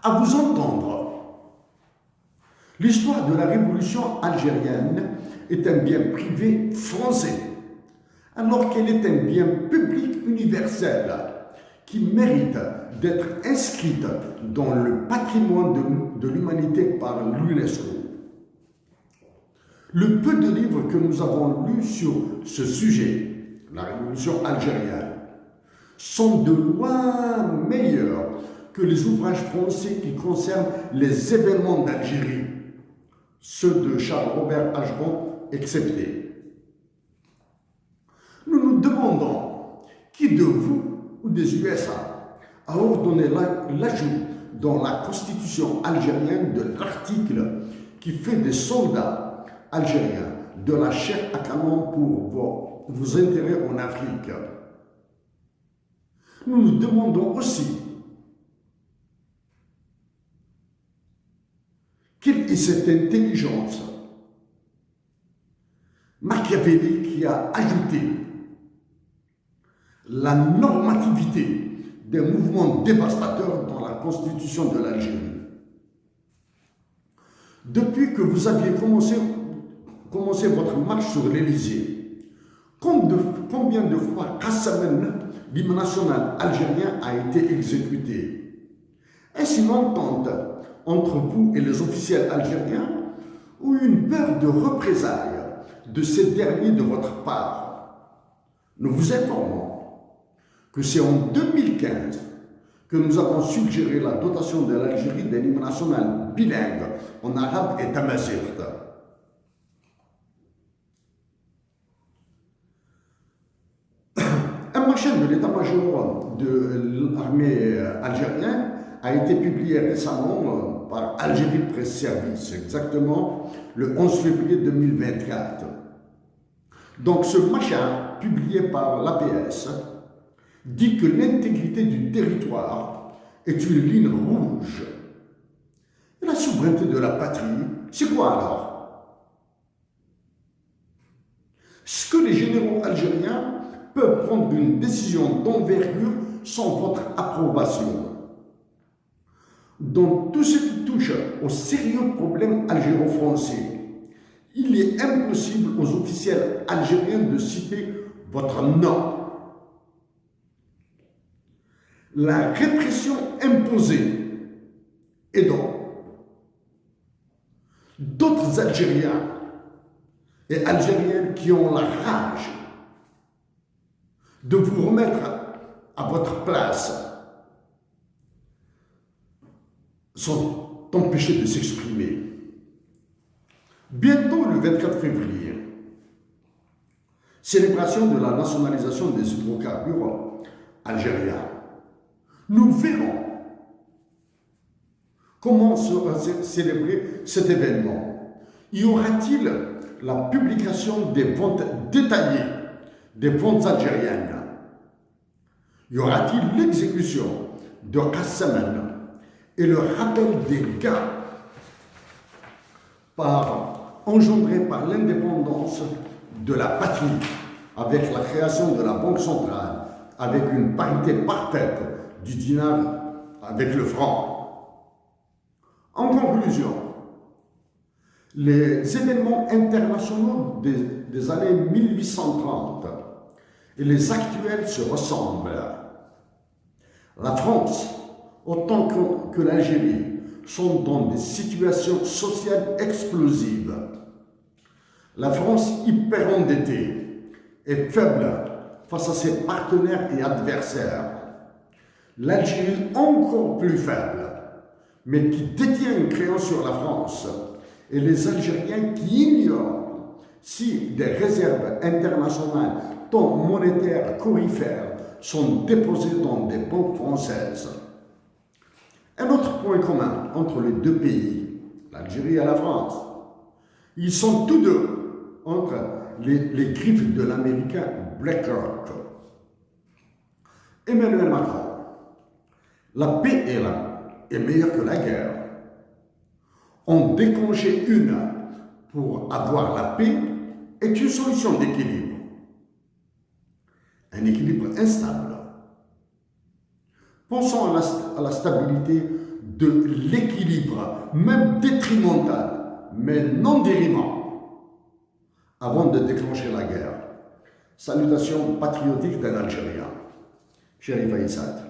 À vous entendre, l'histoire de la révolution algérienne est un bien privé français, alors qu'elle est un bien public universel qui mérite d'être inscrite dans le patrimoine de l'humanité par l'UNESCO. Le peu de livres que nous avons lus sur ce sujet, la révolution algérienne, sont de loin meilleurs que les ouvrages français qui concernent les événements d'Algérie, ceux de Charles-Robert Ageron exceptés. Nous nous demandons qui de vous ou des USA a ordonné l'ajout dans la constitution algérienne de l'article qui fait des soldats algériens de la chair à canon pour vos intérêts en Afrique. Nous nous demandons aussi quelle est cette intelligence machiavélique qui a ajouté la normativité des mouvements dévastateurs dans la constitution de l'Algérie. Depuis que vous aviez commencé votre marche sur l'Élysée, combien de fois Kassamen, l'hymne national algérien, a été exécuté? Est-ce une entente entre vous et les officiels algériens ou une peur de représailles de ces derniers de votre part? Nous vous informons que c'est en 2015 que nous avons suggéré la dotation de l'Algérie d'un hymne national bilingue en arabe et tamazight. Un machin de l'état-major de l'armée algérienne a été publié récemment par Algérie Presse Service, exactement le 11 février 2024. Donc ce machin, publié par l'APS, dit que l'intégrité du territoire est une ligne rouge. Et la souveraineté de la patrie, c'est quoi alors? Est-ce que les généraux algériens peuvent prendre une décision d'envergure sans votre approbation? Dans tout ce qui touche aux sérieux problèmes algéro-français, il est impossible aux officiels algériens de citer votre nom. La répression imposée et donc d'autres Algériens et Algériennes qui ont la rage de vous remettre à votre place sont empêchés de s'exprimer. Bientôt, le 24 février, célébration de la nationalisation des hydrocarbures algériens. Nous verrons comment sera célébré cet événement. Y aura-t-il la publication des ventes détaillées des ventes algériennes? Y aura-t-il l'exécution de Kassamen et le rappel des gains engendrés par l'indépendance de la patrie avec la création de la Banque centrale, avec une parité parfaite du dinar avec le franc? En conclusion, les événements internationaux des années 1830 et les actuels se ressemblent. La France, autant que l'Algérie, sont dans des situations sociales explosives. La France hyper endettée est faible face à ses partenaires et adversaires. L'Algérie encore plus faible, mais qui détient une créance sur la France, et les Algériens qui ignorent si des réserves internationales, tant monétaires qu'aurifères, sont déposées dans des banques françaises. Un autre point commun entre les deux pays, l'Algérie et la France, ils sont tous deux entre les griffes de l'américain BlackRock. Emmanuel Macron, la paix est là, est meilleure que la guerre. En déclencher une pour avoir la paix est une solution d'équilibre. Un équilibre instable. Pensons à la stabilité de l'équilibre, même détrimental, mais non dérivant, avant de déclencher la guerre. Salutations patriotiques d'un Algérien, Chérif Aïssad.